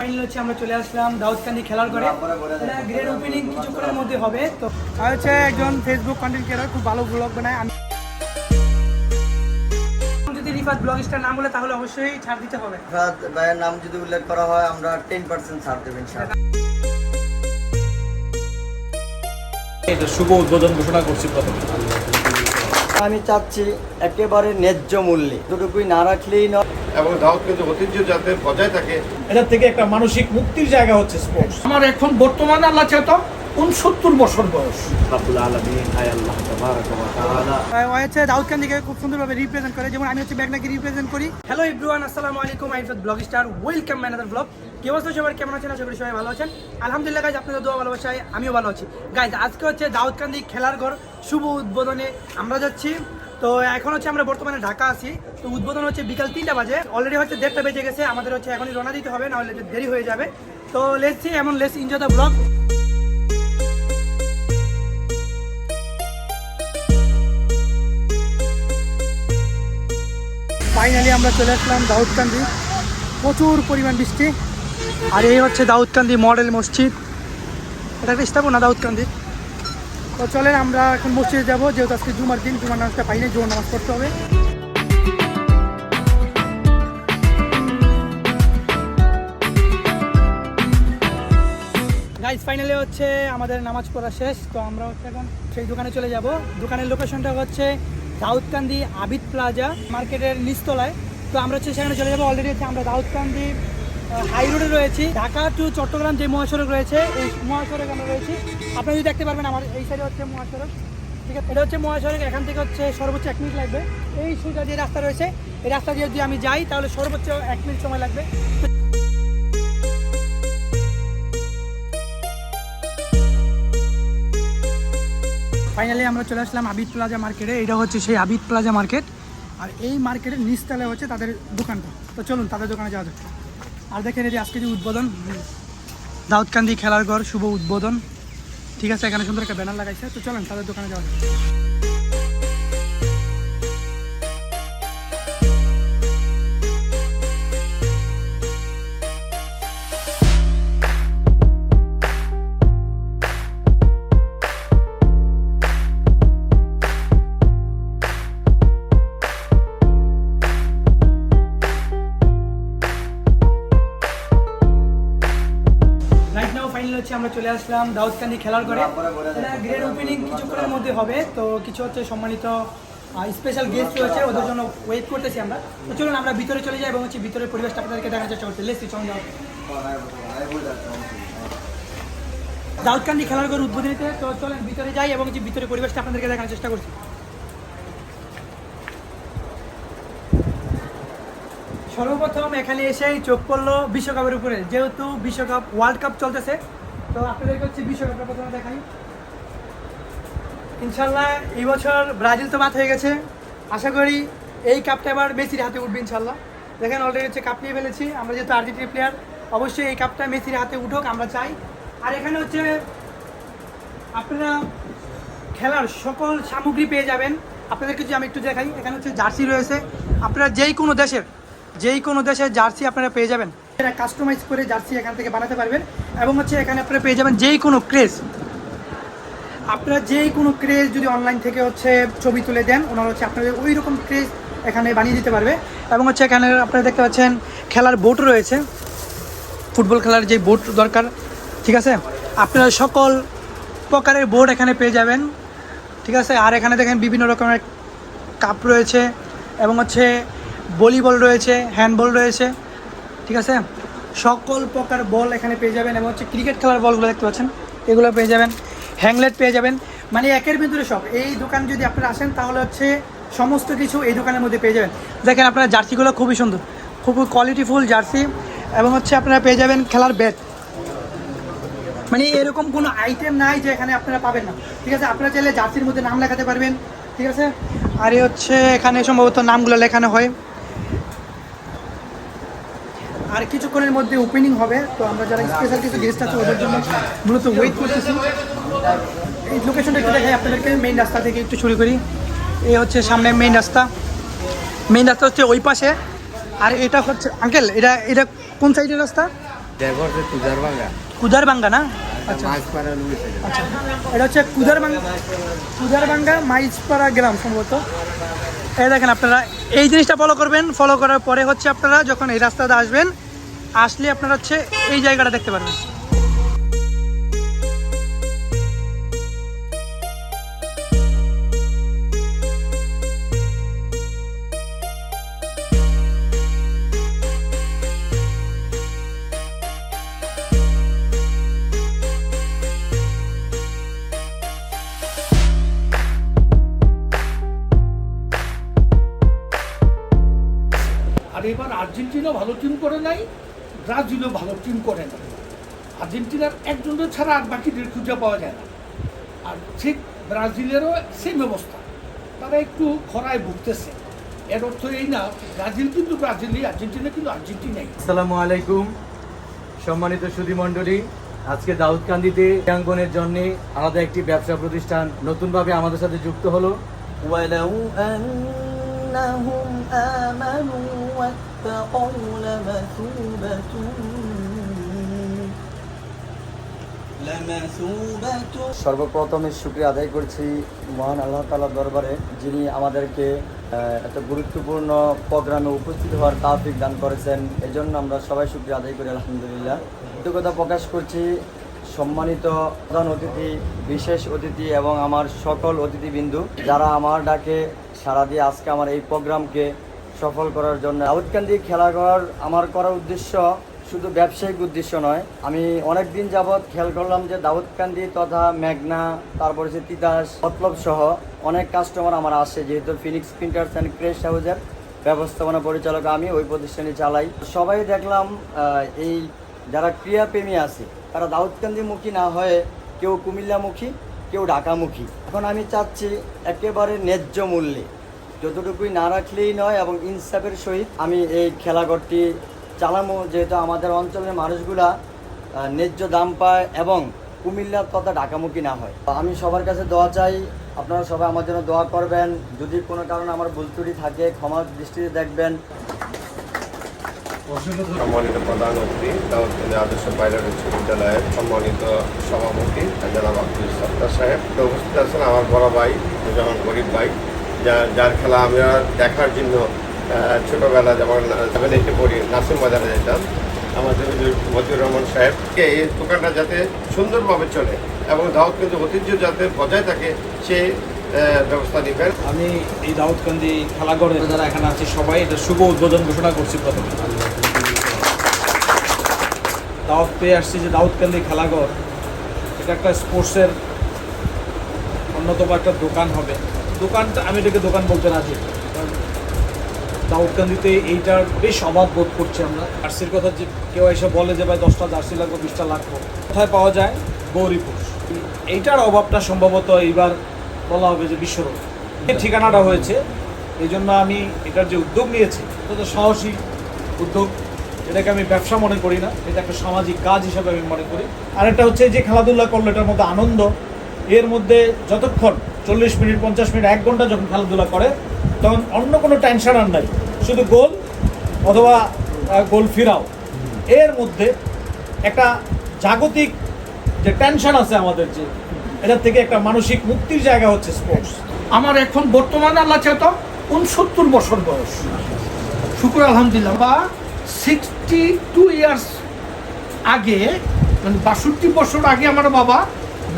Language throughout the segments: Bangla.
ফাইনাল হচ্ছে আমরা চলে আসলাম দাউদকান্দি খেলার ঘরে। এটা গ্রেড ওপেনিং কিছুক্ষণের মধ্যে হবে। তো আর হচ্ছে একজন ফেসবুক কন্টেন্ট ক্রিয়েটর, খুব ভালো ব্লগ বানায়। আমি যদি রিফাত ব্লগ স্টার নাম বলে তাহলে অবশ্যই ছাড় দিতে হবে। রিফাত ভাইয়ের নাম যদি উল্লেখ করা হয় আমরা 10% ছাড় দেব ইনশাআল্লাহ। এটা শুভ উদ্বোধন ঘোষণা করছি প্রথমে। আমি চাচ্ছি একেবারে ন্যায্য মূল্যে, দুটুকুই না রাখলেই নয়। এবং দাউদকান্দি ঐতিহ্য যাতে বজায় থাকে, এটা থেকে একটা মানসিক মুক্তির জায়গা হচ্ছে স্পোর্টস। আমার এখন বর্তমানে আল্লাহ চাইতো 69 বছর বয়স। রাব্বুল আলামিন আয় আল্লাহ তাবারাকা ওয়া তাআলা হচ্ছে দাউদকান্দিকে খুব সুন্দরভাবে রিপ্রেজেন্ট করে, যেমন আমি হচ্ছে মেঘনাকে রিপ্রেজেন্ট করি। হ্যালো এভরিওয়ান, আসসালামু আলাইকুম। আমি Rifat blog star, welcome my another blog. কি অবস্থা সবার, কেমন আছেন? আশা করি সবাই ভালো আছেন। আলহামদুলিল্লাহ গাইজ, আপনাদের দোয়া ভালোবাসায় আমিও ভালো আছি। গাইজ আজকে হচ্ছে দাউদকান্দি খেলার ঘর শুভ উদ্বোধনে আমরা যাচ্ছি। তো এখন হচ্ছে আমরা বর্তমানে ঢাকা আছি। তো উদ্বোধন হচ্ছে বিকাল 3টা বাজে, অলরেডি হচ্ছে 1:30 বেজে গেছে। আমাদের হচ্ছে এখনই রওনা দিতে হবে, নাহলে দেরি হয়ে যাবে। তো লেটস সি, এমন let's enjoy the blog. Finally আমরা চলে আসলাম দাউদকান্দি। প্রচুর পরিমাণ বৃষ্টি। আর এই হচ্ছে দাউদকান্দি মডেল মসজিদ। এটা একটা স্থাপনা দাউদকান্দি। তো চলেন আমরা এখন মসজিদে যাবো, যেহেতু আজকে জুমার দিন, জুমার নামাজটা পাইনি, জুমার নামাজ পড়তে হবে। গাইজ ফাইনালি হচ্ছে আমাদের নামাজ পড়া শেষ। তো আমরা হচ্ছে এখন সেই দোকানে চলে যাব। দোকানের লোকেশনটা হচ্ছে দাউদকান্দি আবিদ প্লাজা মার্কেটের নিচতলায়। তো আমরা হচ্ছে সেখানে চলে যাবো। অলরেডি হচ্ছে আমরা দাউদকান্দি হাই রোডে রয়েছি। ঢাকা টু চট্টগ্রাম যে মহাসড়ক রয়েছে, এই মহাসড়ক আমরা রয়েছি। আপনারা যদি দেখতে পারবেন, আমার এই সাইডে হচ্ছে মহাসড়ক। ঠিক আছে, এটা হচ্ছে মহাসড়ক। এখান থেকে হচ্ছে সর্বোচ্চ 1 মিনিট লাগবে। এই সোজা যে রাস্তা রয়েছে, এই রাস্তা দিয়ে যদি আমি যাই তাহলে সর্বোচ্চ 1 মিনিট সময় লাগবে। ফাইনালি আমরা চলে আসলাম আবিদ প্লাজা মার্কেটে। এটা হচ্ছে সেই আবিদ প্লাজা মার্কেট। আর এই মার্কেটের নিচতলায় হচ্ছে তাদের দোকানটা। তো চলুন তাদের দোকানে যাওয়া যাক। আর দেখেন এই যে আজকে যে উদ্বোধন, দাউদকান্দি খেলার ঘর শুভ উদ্বোধন। ঠিক আছে, এখানে সুন্দর একটা ব্যানার লাগাইছে। তো চলুন তাদের দোকানে যাওয়া যাক। রাইট নাও ফাইনাল হচ্ছে আমরা চলে আসলাম দাউদকান্দি খেলার ঘরে। এটা গ্রেড ওপেনিং কিছুক্ষণের মধ্যে হবে। তো কিছু হচ্ছে সম্মানিত স্পেশাল গেস্ট রয়েছে, ওদের জন্য ওয়েট করতেছি আমরা। তো চলুন আমরা ভিতরে চলে যাই এবং হচ্ছে ভিতরের পরিবেশটা আপনাদেরকে দেখার চেষ্টা করছি। লেটস চলুন যাও দাউদকান্দি খেলার ঘর উদ্বোধনীতে। তো চলেন ভিতরে যাই এবং হচ্ছে ভিতরের পরিবেশটা আপনাদেরকে দেখার চেষ্টা করছি। সর্বপ্রথম এখানে এসেই চোখ পড়লো বিশ্বকাপের উপরে, যেহেতু বিশ্বকাপ ওয়ার্ল্ড কাপ চলতেছে। তো আপনাদেরকে হচ্ছে বিশ্বকাপটা প্রথমে দেখাই। ইনশাল্লাহ এই বছর ব্রাজিল তো বাদ হয়ে গেছে। আশা করি এই কাপটা এবার মেসির হাতে উঠবে ইনশাল্লাহ। দেখেন অলরেডি হচ্ছে কাপ নিয়ে ফেলেছি আমরা, যেহেতু আর্জেন্টিনা প্লেয়ার। অবশ্যই এই কাপটা মেসির হাতে উঠুক, আমরা চাই। আর এখানে হচ্ছে আপনারা খেলার সকল সামগ্রী পেয়ে যাবেন। আপনাদেরকে যদি আমি একটু দেখাই, এখানে হচ্ছে জার্সি রয়েছে। আপনারা যেই কোনো দেশের জার্সি আপনারা পেয়ে যাবেন। এরা কাস্টমাইজ করে জার্সি এখান থেকে বানাতে পারবেন। এবং হচ্ছে এখানে আপনারা পেয়ে যাবেন যেই কোনো ক্রেজ। আপনারা যেই কোনো ক্রেজ যদি অনলাইন থেকে হচ্ছে ছবি তুলে দেন, ওনারা হচ্ছে আপনাদের ওই রকম ক্রেজ এখানে বানিয়ে দিতে পারবে। এবং হচ্ছে এখানে আপনারা দেখতে পাচ্ছেন খেলার বোট রয়েছে, ফুটবল খেলার যে বোট দরকার। ঠিক আছে, আপনারা সকল প্রকারের বোর্ড এখানে পেয়ে যাবেন। ঠিক আছে, আর এখানে দেখেন বিভিন্ন রকমের কাপ রয়েছে এবং হচ্ছে ভলিবল রয়েছে, হ্যান্ডবল রয়েছে। ঠিক আছে, সকল প্রকার বল এখানে পেয়ে যাবেন। এবং হচ্ছে ক্রিকেট খেলার বলগুলো দেখতে পাচ্ছেন, এগুলো পেয়ে যাবেন। হ্যাংলেট পেয়ে যাবেন, মানে একের ভিতরে সব। এই দোকান যদি আপনারা আসেন তাহলে হচ্ছে সমস্ত কিছু এই দোকানের মধ্যে পেয়ে যাবেন। দেখেন আপনারা জার্সিগুলো খুবই সুন্দর, খুব কোয়ালিটিফুল জার্সি। এবং হচ্ছে আপনারা পেয়ে যাবেন খেলার ব্যাট। মানে এরকম কোনো আইটেম নাই যে এখানে আপনারা পাবেন না। ঠিক আছে, আপনারা চাইলে জার্সির মধ্যে নাম লেখাতে পারবেন। ঠিক আছে, আর এই হচ্ছে এখানে সম্ভবত নামগুলো লেখানো হয়। আর কিছুক্ষণের মধ্যে ওপেনিং হবে। তো আমরা যারা স্পেশাল কিছু গেস্ট আছে ওদের জন্য মূলত ওয়েট করতেছি। এই লোকেশনটা একটু দেখাই আপনাদেরকে। মেইন রাস্তা থেকে একটু শুরু করি। এই হচ্ছে সামনে মেইন রাস্তা হচ্ছে ওই পাশে। আর এটা হচ্ছে আঙ্কেল, এটা কোন সাইডের রাস্তা? কুদারবাঙ্গা না? আচ্ছা আচ্ছা, এটা হচ্ছে কুদারবাঙ্গা মাইজপাড়া গ্রাম সম্ভবত। এই দেখেন আপনারা এই জিনিসটা ফলো করবেন, ফলো করার পরে হচ্ছে আপনারা যখন এই রাস্তাটা আসবেন, আসলে আপনারা হচ্ছে এই জায়গাটা দেখতে পারবেন। আর এবার আর্জেন্টিনা ভালো টিম করে নাই, ব্রাজিলও ভালো টিম করে নাই। আর্জেন্টিনার একজনের ছাড়া আর বাকিদের খুঁজে পাওয়া যায় না। আর ঠিক ব্রাজিলেরও সেম অবস্থা, তারা একটু খরায় ভুগতেছে। এর অর্থ এই না ব্রাজিল কিন্তু ব্রাজিলই, আর্জেন্টিনা কিন্তু আর্জেন্টিনাই। আসসালামু আলাইকুম সম্মানিত সুধী মণ্ডলী, আজকে দাউদকান্দিতে ক্রীড়াঙ্গনের জন্য আলাদা একটি ব্যবসা প্রতিষ্ঠান নতুনভাবে আমাদের সাথে যুক্ত হলো। ولو أنهم آمنوا واتقوا সর্বপ্রথমে শুকরিয়া আদায় করছি মহান আল্লাহ তাআলার দরবারে, যিনি আমাদেরকে এত গুরুত্বপূর্ণ প্রোগ্রামে উপস্থিত হওয়ার তৌফিক দান করেছেন। এজন্য আমরা সবাই শুকরিয়া আদায় করি আলহামদুলিল্লাহ। কৃতজ্ঞতা প্রকাশ করছি সম্মানিত প্রধান অতিথি, বিশেষ অতিথি এবং আমার সকল অতিথিবৃন্দু যারা আমার ডাকে সাড়া দিয়ে আজকে আমার এই প্রোগ্রামকে সফল করার জন্য। দাউদকান্দি খেলাঘর আমার করার উদ্দেশ্য শুধু ব্যবসায়িক উদ্দেশ্য নয়। আমি অনেক দিন যাবৎ খেয়াল করলাম যে দাউদকান্দি তথা মেঘনা, তারপরে যে তিতাস, মতলব সহ অনেক কাস্টমার আমার আসে, যেহেতু ফিনিক্স প্রিন্টার্স অ্যান্ড ক্রেস্ট হাউসের ব্যবস্থাপনা পরিচালক আমি, ওই প্রতিষ্ঠানে চালাই। সবাই দেখলাম এই যারা ক্রীড়াপ্রেমী আছে তারা দাউদকান্দিমুখী না হয়ে কেউ কুমিল্লামুখী, কেউ ঢাকামুখী। এখন আমি চাচ্ছি একেবারে ন্যায্য মূল্যে, যতটুকুই না রাখলেই নয়, এবং ইনসাফের সহিত আমি এই খেলাঘরটি চালামো, যেহেতু আমাদের অঞ্চলের মানুষগুলা ন্যায্য দাম পায় এবং কুমিল্লা তথা ঢাকামুখী না হয়। আমি সবার কাছে দোয়া চাই, আপনারা সবাই আমার জন্য দোয়া করবেন। যদি কোনো কারণে আমার ভুল ত্রুটি থাকে ক্ষমার দৃষ্টিতে দেখবেন। সম্মানিত প্রধান অতিথি, দাউদকান্দি আদর্শ পাইলট উচ্চ বিদ্যালয়ের সম্মানিত সভাপতি জনাব আব্দুল সত্তার সাহেব, উপস্থিত আছেন আমার বড় ভাই যেমন গরিব ভাই, যার খেলা আমরা দেখার জন্য ছোটোবেলা যেমন 7-8 পড়ি নাসিম বাজারে যেতাম। আমাদের মতিউর রহমান সাহেবকে এই দোকানটা যাতে সুন্দরভাবে চলে এবং দাউদকান্দি ঐতিহ্য যাতে বজায় থাকে সেই ব্যবস্থা নেবেন। আমি এই দাউদকান্দি খেলাঘরে যারা এখানে আছে সবাই এটা শুভ উদ্বোধন ঘোষণা করছি। প্রথমে দাওয়াত পেয়ে আসছি যে দাউদকান্দি খেলাঘর এটা একটা স্পোর্টসের অন্যতম একটা দোকান হবে। দোকানটা আমি এটাকে দোকান বলতে রাজি, কারণ দাউদকান্দিতে এইটার বেশ অভাব বোধ করছি আমরা। জার্সির কথা যে কেউ এসে বলে যে ভাই 10টা জার্সি লাগবে, 20টা লাগবে, কোথায় পাওয়া যায়? গৌরীপুর। এইটার অভাবটা সম্ভবত এইবার বলা হবে যে বিশ্বরোগ এই ঠিকানাটা হয়েছে। এই জন্য আমি এটার যে উদ্যোগ নিয়েছি এটা সাহসী উদ্যোগ, এটাকে আমি ব্যবসা মনে করি না, এটা একটা সামাজিক কাজ হিসাবে আমি মনে করি। আর একটা হচ্ছে যে খেলাধুলা করলে এটার মধ্যে আনন্দ, এর মধ্যে যতক্ষণ 40 মিনিট 50 মিনিট 1 ঘন্টা যখন খেলাধুলা করে তখন অন্য কোনো টেনশন আর নাই, শুধু গোল অথবা গোল ফিরাও। এর মধ্যে একটা জাগতিক যে টেনশন আছে আমাদের, যে এটার থেকে একটা মানসিক মুক্তির জায়গা হচ্ছে স্পোর্টস। আমার এখন বর্তমানে আল্লাহ চাইতো 69 বছর বয়স, শুক্র আলহামদুলিল্লাহ। বা 62 ইয়ার্স আগে, মানে 62 বছর আগে আমার বাবা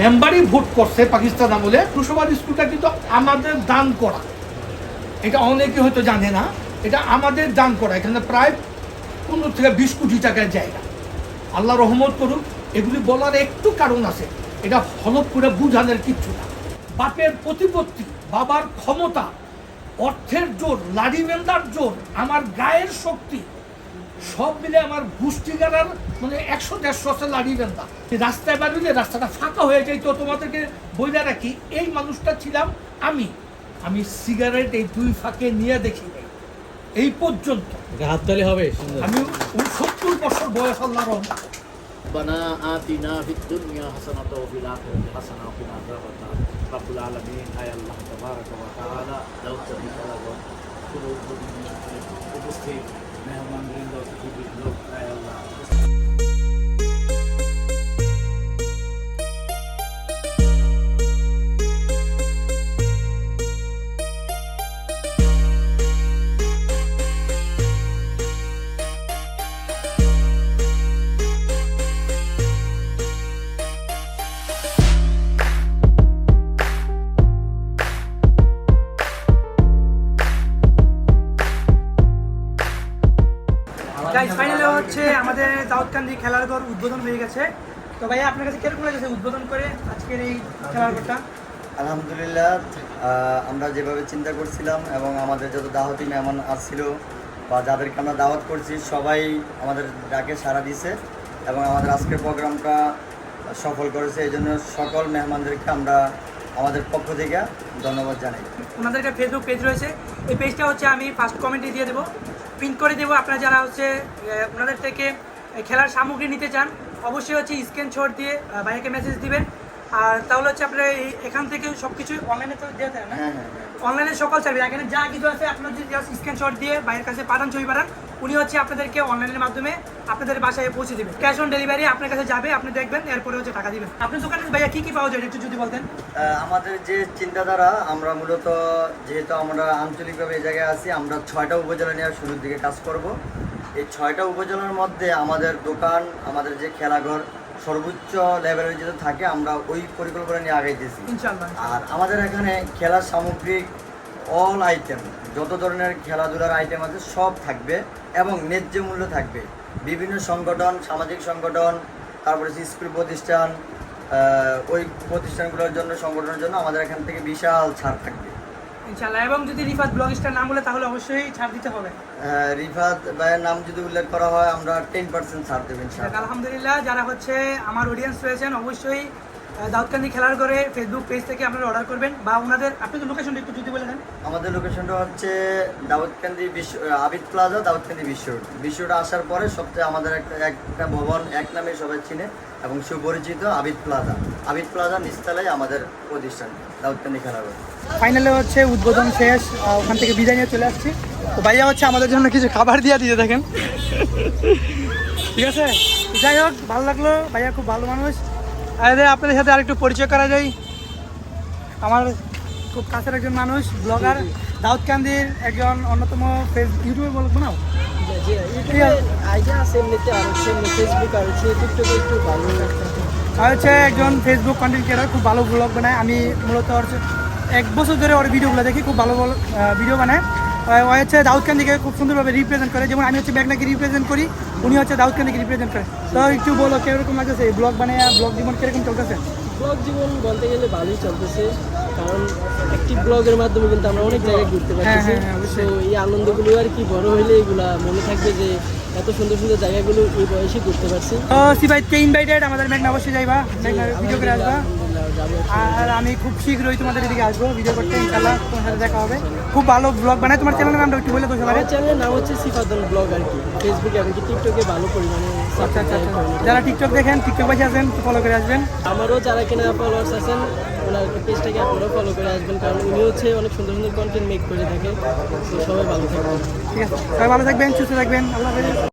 মেম্বারই ভোট করছে পাকিস্তান আমলে। কুশোবার স্কুলটা কিন্তু আমাদের দান করা, এটা অনেকে হয়তো জানে না, এটা আমাদের দান করা। এখানে প্রায় 15 থেকে 20 কোটি টাকার জায়গা। আল্লাহ রহমত করুক। এগুলি বলার একটু কারণ আছে, এটা হলফ করে বুঝানোর কিচ্ছু না। বাপের প্রতিপত্তি, বাবার ক্ষমতা, অর্থের জোর, লাড়িবেন্দার জোর, আমার গায়ের শক্তি, সব মিলে আমার গোষ্ঠীগারার মানে 100-150 আছে লাড়িবেন্দা। রাস্তায় বেরোলে রাস্তাটা ফাঁকা হয়ে যায়। তো তোমাদেরকে বইলে রাখি, এই মানুষটা ছিলাম আমি। আমি সিগারেট এই 2 ফাঁকে নিয়ে দেখি নাই এই পর্যন্ত। হাততালি হবে। আমি 69 বছর বয়স, আল্লাহ রহমান। ربنا آتنا في الدنيا حسنة وفي الآخرة حسنة وقنا عذاب النار رب العالمين আয় আল্লাহ তাবারক ওয়া তাআলা দাউদকান্দি খেলাঘর পুরো উপস্থিত মেহমানবৃন্দ, অতিথিবৃন্দ, আয় আল্লাহ খেলার ঘর উদ্বোধন হয়ে গেছে। তো ভাইয়া আপনার কাছে কিরকম লাগছে উদ্বোধন করে আজকের এই খেলার ঘরটা? আলহামদুলিল্লাহ, আমরা যেভাবে চিন্তা করছিলাম এবং আমাদের যত দাওয়াতি মেহমান আসছিল বা যাদেরকে আমরা দাওয়াত করছি সবাই আমাদের ডাকে সাড়া দিয়েছে এবং আমাদের আজকের প্রোগ্রামটা সফল করেছে। এই জন্য সকল মেহমানদেরকে আমরা আমাদের পক্ষ থেকে ধন্যবাদ জানাই। ওনাদের একটা ফেসবুক পেজ রয়েছে, এই পেজটা হচ্ছে আমি ফার্স্ট কমেন্টে দিয়ে দেবো, পিন করে দেবো। আপনারা যারা হচ্ছে ওনাদের থেকে খেলার সামগ্রী নিতে চান অবশ্যই হচ্ছে স্ক্রিনশট দিয়ে ভাইয়াকে মেসেজ দিবেন। আর তাহলে হচ্ছে আপনারা এখান থেকে সব কিছু অনলাইনে তো দিয়ে দেন না? হ্যাঁ হ্যাঁ অনলাইনে সকল সার্ভিস এখানে যা কিছু আছে আপনার যদি জাস্ট স্ক্রিনশট দিয়ে ভাইয়ের কাছে পাঠান, ছবি পাঠান, উনি হচ্ছে আপনাদেরকে অনলাইনের মাধ্যমে আপনাদের বাসায় পৌঁছে দেবে। ক্যাশ অন ডেলিভারি আপনার কাছে যাবে, আপনি দেখবেন, এরপরে হচ্ছে টাকা দিবেন। আপনার দোকানে ভাইয়া কী কী পাওয়া যায় একটু যদি বলতেন। আমাদের যে চিন্তাধারা, আমরা মূলত যেহেতু আমরা আঞ্চলিকভাবে এই জায়গায় আছি, আমরা 6টা উপজেলা নিয়ে শুরুর দিকে কাজ করব। এই 6টা উপজেলার মধ্যে আমাদের দোকান, আমাদের যে খেলাঘর সর্বোচ্চ লেভেলের যেটা থাকে আমরা ওই পরিকল্পনা নিয়ে আগাইতেছি। ইনশাআল্লাহ। আর আমাদের এখানে খেলার সামগ্রিক অল আইটেম, যত ধরনের খেলাধুলার আইটেম আছে সব থাকবে এবং ন্যায্য মূল্য থাকবে। বিভিন্ন সংগঠন, সামাজিক সংগঠন, তারপরে স্কুল প্রতিষ্ঠান, ওই প্রতিষ্ঠানগুলোর জন্য, সংগঠনের জন্য আমাদের এখান থেকে বিশাল ছাড় থাকবে ইনশাআল্লাহ। এবং যদি রিফাত ব্লগ স্টার নাম বলে তাহলে অবশ্যই ছাড় দিতে হবে। রিফাত ভাইয়ের নাম যদি উল্লেখ করা হয় আমরা 10% ছাড় দেবেন ইনশাআল্লাহ। আলহামদুলিল্লাহ, যারা হচ্ছে আমার অডিয়েন্স রয়েছেন অবশ্যই দাউদকান্দি খেলার ঘরে ফেসবুক পেজ থেকে আপনারা অর্ডার করবেন বা ওনাদের আপনাদের লোকেশনটা একটু যদি বলে দেন। আমাদের লোকেশনটা হচ্ছে দাউদকান্দি আবিদ প্লাজা, দাউদকান্দি বিশ্বটা আসার পরে সবচেয়ে আমাদের একটা ভবন এক নামে সবাই চিনে এবং সুপরিচিত আবিদ প্লাজা নিচতলায় আমাদের প্রতিষ্ঠান দাউদকান্দি খেলাঘর। ফাইনালে হচ্ছে উদ্বোধন শেষ, ওখান থেকে বিদায় নিয়ে চলে আসছি। তো ভাইয়া হচ্ছে আমাদের জন্য কিছু খাবার দিয়ে দিতে দেখেন, ঠিক আছে। যাই হোক, ভালো লাগলো, ভাইয়া খুব ভালো মানুষ। আর আপনাদের সাথে আরেকটু পরিচয় করা যায়, আমার খুব কাছের একজন মানুষ, ব্লগার, দাউদকান্দির একজন অন্যতম ইউটিউবার বলবো না, আর হচ্ছে একজন ফেসবুক কন্টেন্ট ক্রিয়েটর, খুব ভালো ব্লগ বানায়। আমি মূলত হচ্ছে 1 বছর ধরে ওর ভিডিওগুলো দেখি, খুব ভালো ভালো ভিডিও বানায়। ও হচ্ছে দাউদকান্দিকে খুব সুন্দরভাবে রিপ্রেজেন্ট করে, যেমন আমি হচ্ছে মেঘনাকে রিপ্রেজেন্ট করি, উনি হচ্ছে দাউদকান্দিকে রিপ্রেজেন্ট করে। তো একটু বলো কিরকম লাগতেছে এই ব্লগ বানিয়ে, ব্লগ জীবন কিরকম চলতেছে? ব্লগ জীবন বলতে গেলে ভালোই চলতেছে, কারণ একটি ব্লগের মাধ্যমে কিন্তু আমরা অনেক জায়গায় ঘুরতে পারতেছি। তো এই আনন্দগুলো আর কি বড় হইলে এগুলা মনে থাকবে যে এত সুন্দর সুন্দর জায়গাগুলো এই বয়সে ঘুরতে পারছি। তো সিভাইকে ইনভাইটেড, আমাদের মেঘনা অবশ্যই যাইবা, মেঘনা ভিডিও করে আসবা। আর আমি খুব শীঘ্রই তোমাদের এদিকে আসবো ভিডিও করতে, ইনশাআল্লাহ তোমার সাথে দেখা হবে। খুব ভালো ব্লগ বানায়। তোমার চ্যানেলের নামটা একটু বলে তো সবাই। আমার চ্যানেলের নাম হচ্ছে সিফাতুল ব্লগ আর কি, ফেসবুকে এবং টিকটকে ভালো পরিমাণে। আচ্ছা আচ্ছা আচ্ছা, যারা টিকটক দেখেন, টিকটক পাশে আছেন, ফলো করে আসবেন। আমারও যারা কিনা ফলোয়ার্স আছেন ওনার পেজটাকে আপনারাও ফলো করে আসবেন, কারণ উনি হচ্ছে অনেক সুন্দর সুন্দর কন্টেন্ট মেক করে থাকে। তো সবাই ভালো থাকবেন। ঠিক আছে, সবাই ভালো থাকবেন, সুস্থ থাকবেন, আল্লাহ হাফেজ।